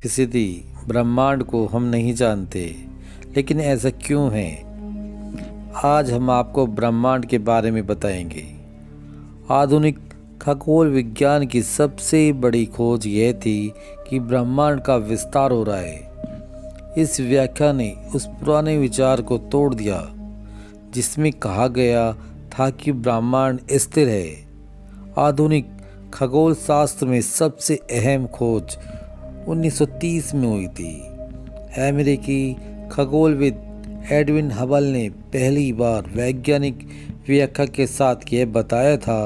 किसी दी ब्रह्मांड को हम नहीं जानते, लेकिन ऐसा क्यों है? आज हम आपको ब्रह्मांड के बारे में बताएंगे। आधुनिक खगोल विज्ञान की सबसे बड़ी खोज यह थी कि ब्रह्मांड का विस्तार हो रहा है। इस व्याख्या ने उस पुराने विचार को तोड़ दिया जिसमें कहा गया था कि ब्रह्मांड स्थिर है। आधुनिक खगोल शास्त्र में सबसे अहम खोज 1930 में हुई थी। अमेरिकी खगोलविद एडविन हबल ने पहली बार वैज्ञानिक व्याख्या के साथ यह बताया था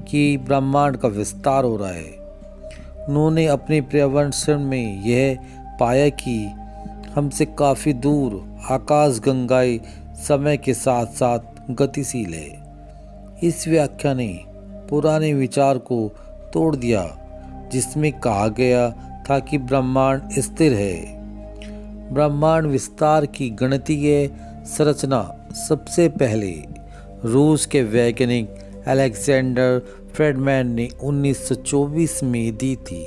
कि ब्रह्मांड का विस्तार हो रहा है। उन्होंने अपने पर्यवेक्षण में यह पाया कि हमसे काफ़ी दूर आकाशगंगाएं समय के साथ साथ गतिशील है। इस व्याख्या ने पुराने विचार को तोड़ दिया जिसमें कहा गया था कि ब्रह्मांड स्थिर है। ब्रह्मांड विस्तार की गणितीय संरचना सबसे पहले रूस के वैज्ञानिक अलेक्जेंडर फ्रेडमैन ने 1924 में दी थी।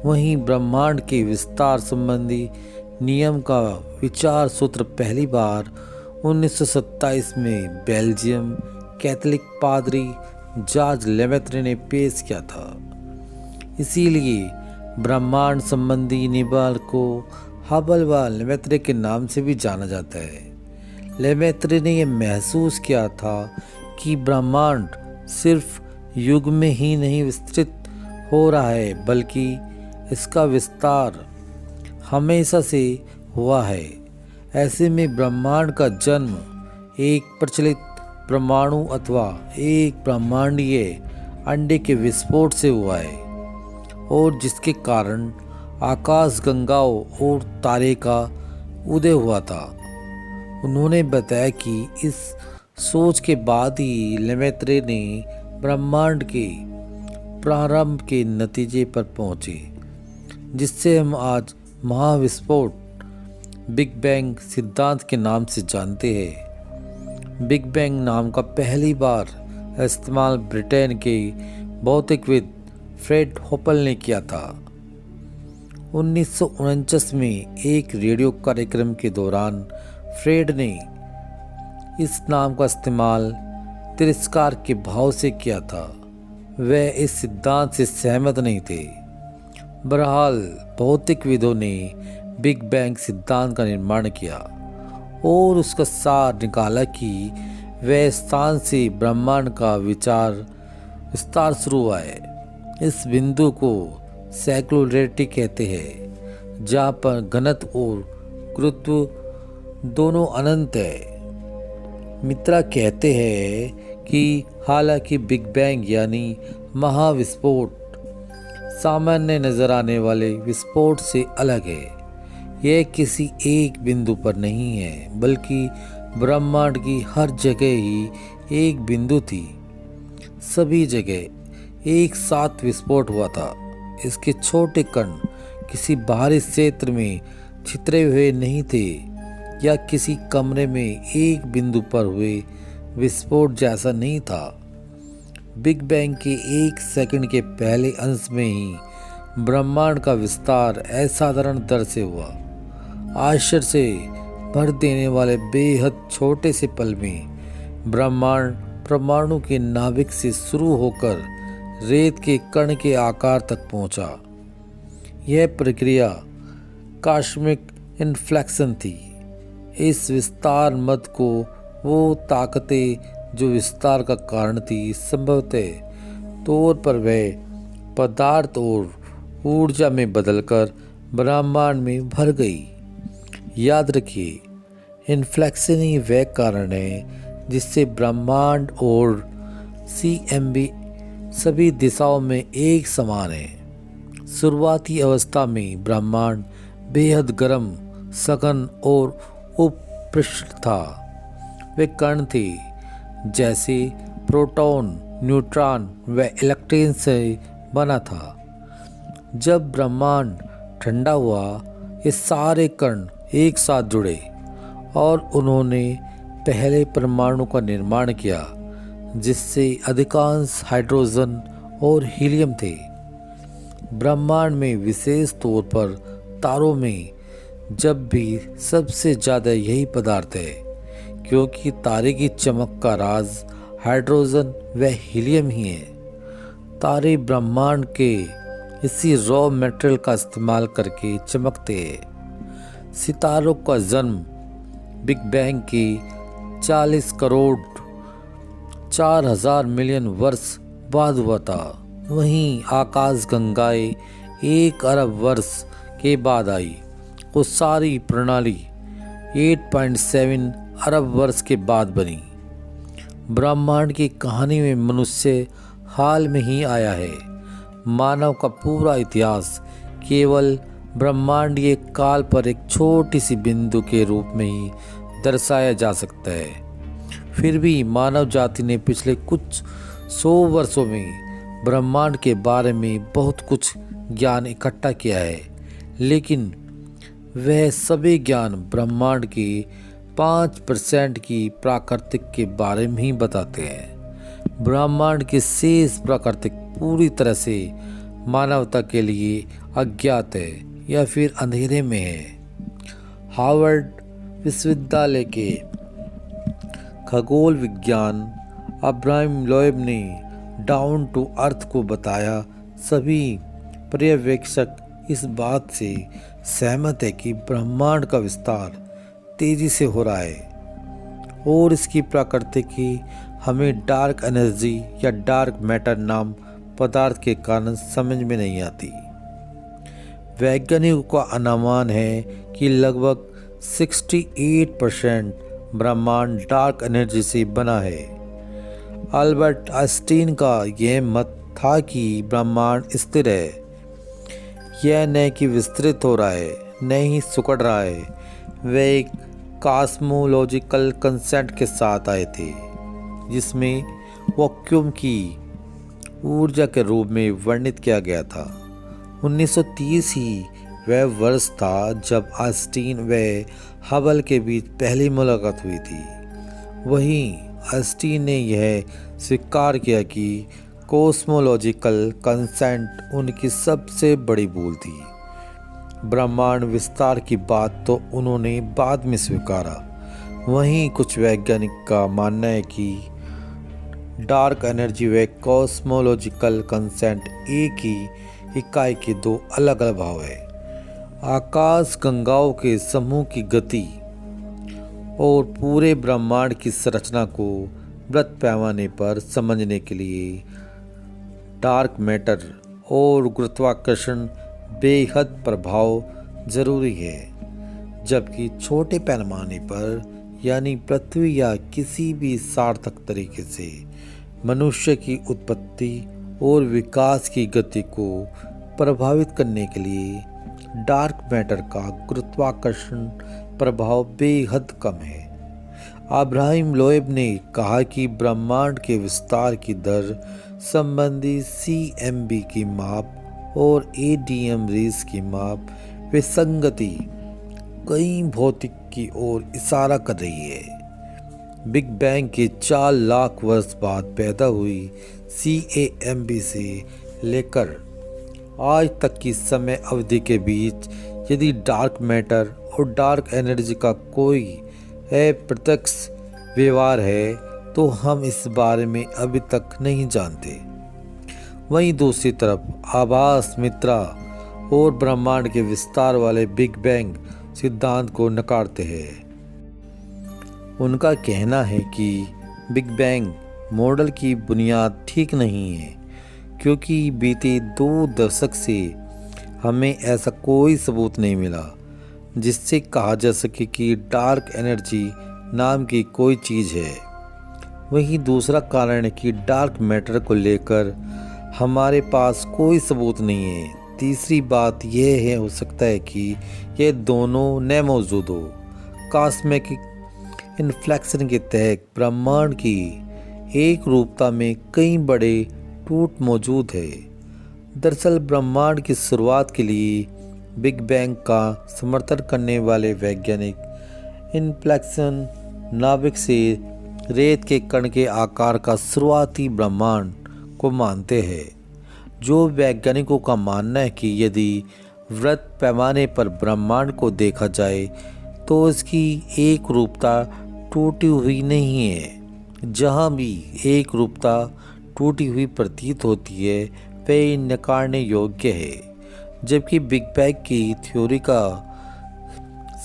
वहीं ब्रह्मांड के विस्तार संबंधी नियम का विचार सूत्र पहली बार 1927 में बेल्जियम कैथोलिक पादरी जॉर्ज लेमेत्रे ने पेश किया था। इसीलिए ब्रह्मांड संबंधी निबंध को हबल व लेमेत्रे के नाम से भी जाना जाता है। लेमेत्रे ने यह महसूस किया था कि ब्रह्मांड सिर्फ युग में ही नहीं विस्तृत हो रहा है, बल्कि इसका विस्तार हमेशा से हुआ है। ऐसे में ब्रह्मांड का जन्म एक प्रचलित परमाणु अथवा एक ब्रह्मांडीय अंडे के विस्फोट से हुआ है, और जिसके कारण आकाशगंगाओं और तारे का उदय हुआ था। उन्होंने बताया कि इस सोच के बाद ही लेमेत्रे ने ब्रह्मांड के प्रारंभ के नतीजे पर पहुंचे, जिससे हम आज महाविस्फोट बिग बैंग सिद्धांत के नाम से जानते हैं। बिग बैंग नाम का पहली बार इस्तेमाल ब्रिटेन के भौतिकविद फ्रेड होपल ने किया था। 1949 में एक रेडियो कार्यक्रम के दौरान फ्रेड ने इस नाम का इस्तेमाल तिरस्कार के भाव से किया था। वह इस सिद्धांत से सहमत नहीं थे। बहरहाल भौतिकविदों ने बिग बैंग सिद्धांत का निर्माण किया और उसका सार निकाला कि वह स्थान से ब्रह्मांड का विस्तार शुरू हुआ है। इस बिंदु को सिंगुलैरिटी कहते हैं, जहाँ पर घनत्व और गुरुत्व दोनों अनंत है। मित्रा कहते हैं कि हालांकि बिग बैंग यानी महाविस्फोट सामान्य नजर आने वाले विस्फोट से अलग है। यह किसी एक बिंदु पर नहीं है, बल्कि ब्रह्मांड की हर जगह ही एक बिंदु थी। सभी जगह एक साथ विस्फोट हुआ था। इसके छोटे कण किसी बाहरी क्षेत्र में छितरे हुए नहीं थे या किसी कमरे में एक बिंदु पर हुए विस्फोट जैसा नहीं था। बिग बैंग के एक सेकंड के पहले अंश में ही ब्रह्मांड का विस्तार असाधारण दर से हुआ। आश्चर्य से भर देने वाले बेहद छोटे से पल में ब्रह्मांड परमाणु के नाभिक से शुरू होकर रेत के कण के आकार तक पहुंचा। यह प्रक्रिया कॉस्मिक इन्फ्लेक्शन थी। इस विस्तार मद को वो ताकतें जो विस्तार का कारण थी, संभवतः तौर पर वह पदार्थ और ऊर्जा में बदलकर ब्रह्मांड में भर गई। याद रखिए, इन्फ्लेक्शन ही वह कारण है जिससे ब्रह्मांड और सीएमबी सभी दिशाओं में एक समान है। शुरुआती अवस्था में ब्रह्मांड बेहद गर्म, सघन और उपपृष्ठ था। वे कण थे जैसे प्रोटॉन, न्यूट्रॉन व इलेक्ट्रॉन से बना था। जब ब्रह्मांड ठंडा हुआ, ये सारे कण एक साथ जुड़े और उन्होंने पहले परमाणु का निर्माण किया, जिससे अधिकांश हाइड्रोजन और हीलियम थे। ब्रह्मांड में विशेष तौर पर तारों में जब भी सबसे ज़्यादा यही पदार्थ है, क्योंकि तारे की चमक का राज हाइड्रोजन व हीलियम ही है। तारे ब्रह्मांड के इसी रॉ मटेरियल का इस्तेमाल करके चमकते हैं। सितारों का जन्म बिग बैंग की 40 करोड़ 4,000 मिलियन वर्ष बाद हुआ था। वहीं आकाश गंगाएं 1 अरब वर्ष के बाद आई। वो सारी प्रणाली 8.7 अरब वर्ष के बाद बनी। ब्रह्मांड की कहानी में मनुष्य हाल में ही आया है। मानव का पूरा इतिहास केवल ब्रह्मांडीय काल पर एक छोटी सी बिंदु के रूप में ही दर्शाया जा सकता है। फिर भी मानव जाति ने पिछले कुछ 100 वर्षों में ब्रह्मांड के बारे में बहुत कुछ ज्ञान इकट्ठा किया है, लेकिन वह सभी ज्ञान ब्रह्मांड के 5% की प्राकृतिक के बारे में ही बताते हैं। ब्रह्मांड की शेष प्राकृतिक पूरी तरह से मानवता के लिए अज्ञात है या फिर अंधेरे में है। हार्वर्ड विश्वविद्यालय के खगोल विज्ञान अब्राहम लोएब ने डाउन टू अर्थ को बताया। सभी पर्यवेक्षक इस बात से सहमत है कि ब्रह्मांड का विस्तार तेजी से हो रहा है और इसकी प्रकृति हमें डार्क एनर्जी या डार्क मैटर नाम पदार्थ के कारण समझ में नहीं आती। वैज्ञानिकों का अनुमान है कि लगभग 68% ब्रह्मांड डार्क एनर्जी से बना है। अल्बर्ट आइंस्टीन का यह मत था कि ब्रह्मांड स्थिर है, यह न कि विस्तृत हो रहा है न ही सिकुड़ रहा है। वे एक कॉस्मोलॉजिकल कंसेप्ट के साथ आए थे जिसमें वैक्यूम की ऊर्जा के रूप में वर्णित किया गया था। 1930 ही वह वर्ष था जब आइंस्टीन व हबल के बीच पहली मुलाकात हुई थी। वहीं आइंस्टीन ने यह स्वीकार किया कि कॉस्मोलॉजिकल कंसेप्ट उनकी सबसे बड़ी भूल थी। ब्रह्मांड विस्तार की बात तो उन्होंने बाद में स्वीकारा। वहीं कुछ वैज्ञानिक का मानना है कि डार्क एनर्जी व कॉस्मोलॉजिकल कंसेप्ट एक ही इकाई के दो अलग अलग भाव है। आकाश गंगाओं के समूह की गति और पूरे ब्रह्मांड की संरचना को वृत्त पैमाने पर समझने के लिए डार्क मैटर और गुरुत्वाकर्षण बेहद प्रभाव जरूरी है, जबकि छोटे पैमाने पर यानी पृथ्वी या किसी भी सार्थक तरीके से मनुष्य की उत्पत्ति और विकास की गति को प्रभावित करने के लिए डार्क मैटर का गुरुत्वाकर्षण प्रभाव बेहद कम है। अब्राहम लोएब ने कहा कि ब्रह्मांड के विस्तार की दर संबंधी CMB की माप और ADM रेस की माप विसंगति कई भौतिक की ओर इशारा कर रही है। बिग बैंग के 4 लाख वर्ष बाद पैदा हुई CMB से लेकर आज तक की समय अवधि के बीच यदि डार्क मैटर और डार्क एनर्जी का कोई अप्रत्यक्ष व्यवहार है तो हम इस बारे में अभी तक नहीं जानते। वहीं दूसरी तरफ आभास मित्रा और ब्रह्मांड के विस्तार वाले बिग बैंग सिद्धांत को नकारते हैं। उनका कहना है कि बिग बैंग मॉडल की बुनियाद ठीक नहीं है, क्योंकि बीते 2 दशक से हमें ऐसा कोई सबूत नहीं मिला जिससे कहा जा सके कि डार्क एनर्जी नाम की कोई चीज़ है। वहीं दूसरा कारण है कि डार्क मैटर को लेकर हमारे पास कोई सबूत नहीं है। तीसरी बात यह है हो सकता है कि ये दोनों न मौजूद हो। कॉस्मिक इन्फ्लेक्शन के तहत ब्रह्मांड की एक रूपता में कई बड़े टूट मौजूद है। दरअसल ब्रह्मांड की शुरुआत के लिए बिग बैंग का समर्थन करने वाले वैज्ञानिक इन्फ्लेक्शन नाभिक से रेत के कण के आकार का शुरुआती ब्रह्मांड को मानते हैं। जो वैज्ञानिकों का मानना है कि यदि वृत्त पैमाने पर ब्रह्मांड को देखा जाए तो इसकी एक रूपता टूटी हुई नहीं है। जहाँ भी एक रूपता टूटी हुई प्रतीत होती है वह नकारने योग्य है। जबकि बिग बैंग की थ्योरी का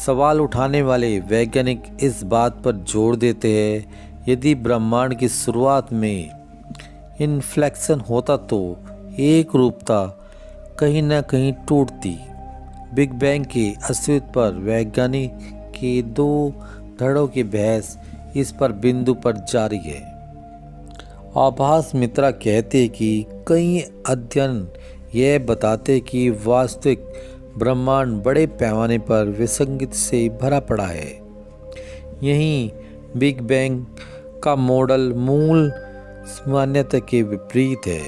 सवाल उठाने वाले वैज्ञानिक इस बात पर जोर देते हैं यदि ब्रह्मांड की शुरुआत में इन्फ्लेक्शन होता तो एक रूपता कहीं न कहीं टूटती। बिग बैंग के अस्तित्व पर वैज्ञानिक के दो धड़ों की बहस इस पर बिंदु पर जारी है। आभास मित्रा कहते हैं कि कई अध्ययन यह बताते कि वास्तविक ब्रह्मांड बड़े पैमाने पर विसंगति से भरा पड़ा है। यहीं बिग बैंग का मॉडल मूल मान्यता के विपरीत है।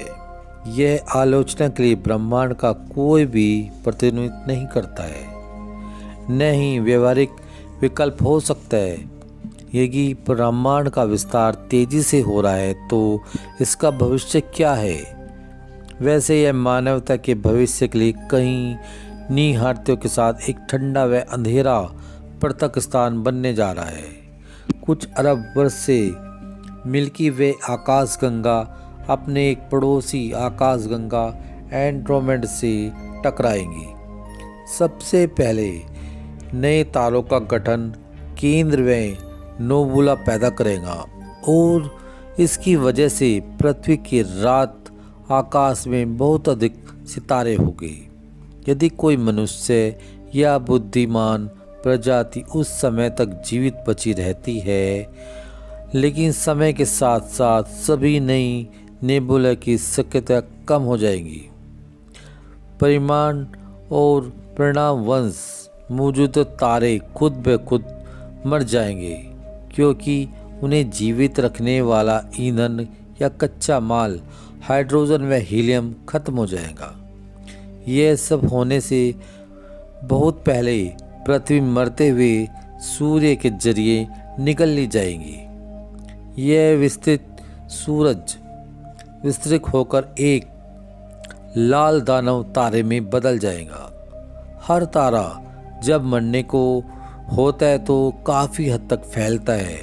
यह आलोचना के लिए ब्रह्मांड का कोई भी प्रतिनिधित्व नहीं करता है, न ही व्यवहारिक विकल्प हो सकता है। यदि ब्रह्मांड का विस्तार तेजी से हो रहा है तो इसका भविष्य क्या है? वैसे यह मानवता के भविष्य के लिए कई निहितार्थों के साथ एक ठंडा व अंधेरा पृथक स्थान बनने जा रहा है। कुछ अरब वर्ष से मिल्की वे आकाशगंगा अपने एक पड़ोसी आकाशगंगा एंड्रोमेडा से टकराएंगी। सबसे पहले नए तारों का गठन केंद्र व नोबुला पैदा करेगा और इसकी वजह से पृथ्वी की रात आकाश में बहुत अधिक सितारे होंगे। यदि कोई मनुष्य या बुद्धिमान प्रजाति उस समय तक जीवित बची रहती है, लेकिन समय के साथ साथ सभी नई नेबुला की शक्यता कम हो जाएगी। परिमाण और परिणाम वंश मौजूदा तारे खुद ब खुद मर जाएंगे क्योंकि उन्हें जीवित रखने वाला ईंधन या कच्चा माल हाइड्रोजन व हीलियम खत्म हो जाएगा। यह सब होने से बहुत पहले पृथ्वी मरते हुए सूर्य के जरिए निकल ली जाएगी। यह विस्तृत सूरज विस्तृत होकर एक लाल दानव तारे में बदल जाएगा। हर तारा जब मरने को होता है तो काफ़ी हद तक फैलता है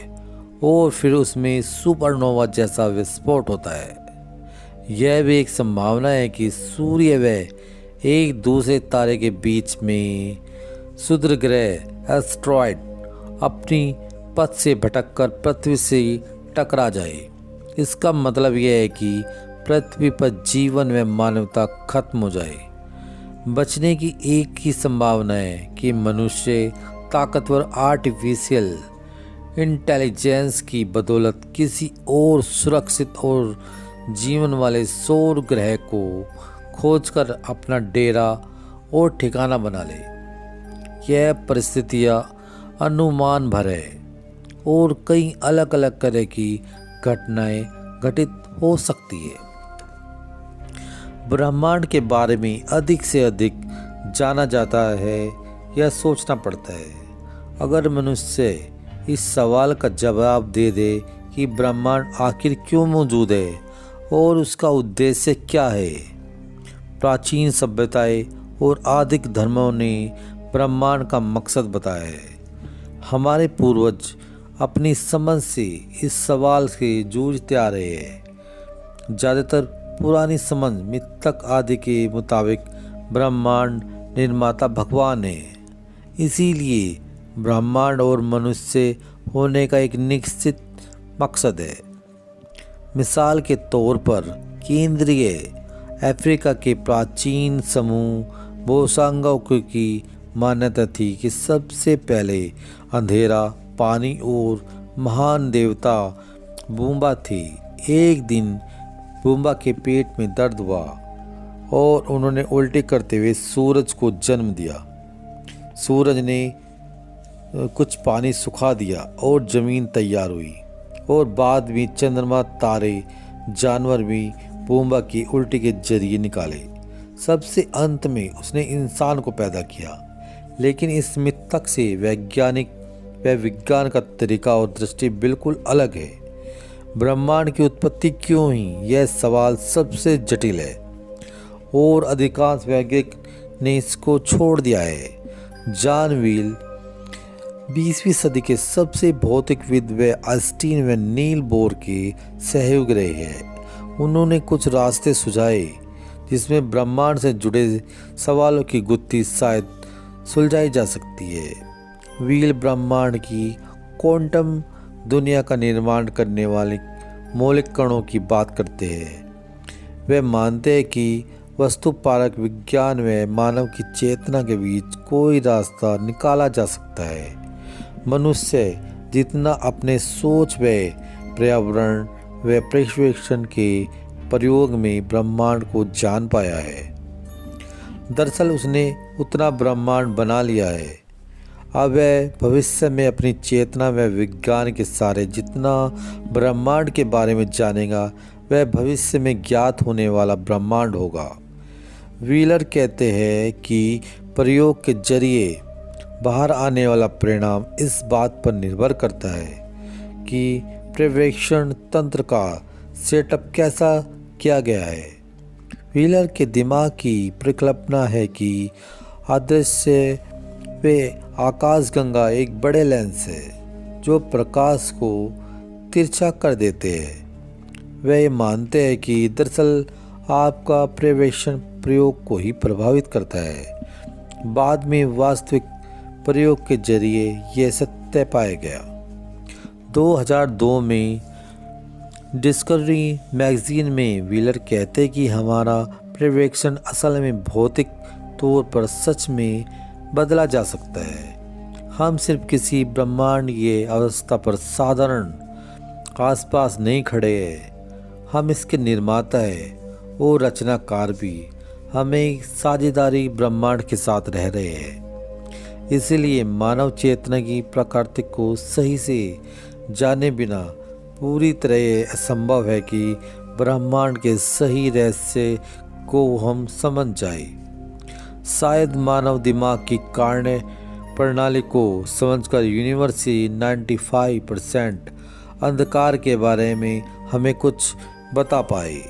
और फिर उसमें सुपरनोवा जैसा विस्फोट होता है। यह भी एक संभावना है कि सूर्य व एक दूसरे तारे के बीच में क्षुद्र ग्रह एस्ट्रॉयड अपनी पथ से भटककर पृथ्वी से टकरा जाए। इसका मतलब यह है कि पृथ्वी पर जीवन व मानवता खत्म हो जाए। बचने की एक ही संभावना है कि मनुष्य ताकतवर आर्टिफिशियल इंटेलिजेंस की बदौलत किसी और सुरक्षित और जीवन वाले सौर ग्रह को खोजकर अपना डेरा और ठिकाना बना ले। यह परिस्थितियाँ अनुमान भर है और कई अलग अलग तरह की घटनाएं घटित हो सकती है। ब्रह्मांड के बारे में अधिक से अधिक जाना जाता है या सोचना पड़ता है। अगर मनुष्य इस सवाल का जवाब दे दे कि ब्रह्मांड आखिर क्यों मौजूद है और उसका उद्देश्य क्या है। प्राचीन सभ्यताएं और आदिक धर्मों ने ब्रह्मांड का मकसद बताया है। हमारे पूर्वज अपनी समझ से इस सवाल से जूझते आ रहे हैं। ज़्यादातर पुरानी समझ मिथक आदि के मुताबिक ब्रह्मांड निर्माता भगवान है। इसीलिए ब्रह्मांड और मनुष्य होने का एक निश्चित मकसद है। मिसाल के तौर पर केंद्रीय अफ्रीका के प्राचीन समूह बोसांगो की मान्यता थी कि सबसे पहले अंधेरा, पानी और महान देवता बूम्बा थी। एक दिन बूम्बा के पेट में दर्द हुआ और उन्होंने उल्टी करते हुए सूरज को जन्म दिया। सूरज ने कुछ पानी सुखा दिया और ज़मीन तैयार हुई और बाद में चंद्रमा, तारे, जानवर भी बूम्बा की उल्टी के जरिए निकाले। सबसे अंत में उसने इंसान को पैदा किया। लेकिन इस मिथक से वैज्ञानिक व विज्ञान का तरीका और दृष्टि बिल्कुल अलग है। ब्रह्मांड की उत्पत्ति क्यों हुई, यह सवाल सबसे जटिल है और अधिकांश वैज्ञानिक ने इसको छोड़ दिया है। जॉन व्हील 20वीं सदी के सबसे भौतिकविद व आइंस्टीन व नील बोर के सहयोग रहे हैं। उन्होंने कुछ रास्ते सुझाए जिसमें ब्रह्मांड से जुड़े सवालों की गुत्थी शायद सुलझाई जा सकती है। व्हील ब्रह्मांड की क्वांटम दुनिया का निर्माण करने वाले मौलिक कणों की बात करते हैं। वे मानते हैं कि वस्तुपरक विज्ञान व मानव की चेतना के बीच कोई रास्ता निकाला जा सकता है। मनुष्य जितना अपने सोच व पर्यावरण व पर्यवेक्षण के प्रयोग में ब्रह्मांड को जान पाया है, दरअसल उसने उतना ब्रह्मांड बना लिया है। अब वह भविष्य में अपनी चेतना व विज्ञान के सारे जितना ब्रह्मांड के बारे में जानेगा वह भविष्य में ज्ञात होने वाला ब्रह्मांड होगा। व्हीलर कहते हैं कि प्रयोग के जरिए बाहर आने वाला परिणाम इस बात पर निर्भर करता है कि पर्यवेक्षण तंत्र का सेटअप कैसा किया गया है। व्हीलर के दिमाग की परिकल्पना है कि अदृश्य वे आकाशगंगा एक बड़े लेंस है जो प्रकाश को तिरछा कर देते हैं। वे ये मानते हैं कि दरअसल आपका पर्यवेक्षण प्रयोग को ही प्रभावित करता है। बाद में वास्तविक प्रयोग के जरिए यह सत्य पाया गया। 2002 में डिस्कवरी मैगजीन में व्हीलर कहते कि हमारा पर्यवेक्षण असल में भौतिक तौर पर सच में बदला जा सकता है। हम सिर्फ किसी ब्रह्मांडीय अवस्था पर साधारण आसपास नहीं खड़े हैं, हम इसके निर्माता हैं और रचनाकार भी। हम एक साझेदारी ब्रह्मांड के साथ रह रहे हैं। इसलिए मानव चेतना की प्रकृति को सही से जाने बिना पूरी तरह असंभव है कि ब्रह्मांड के सही रहस्य को हम समझ जाए। शायद मानव दिमाग की कार्य प्रणाली को समझकर यूनिवर्स की 95% अंधकार के बारे में हमें कुछ बता पाए।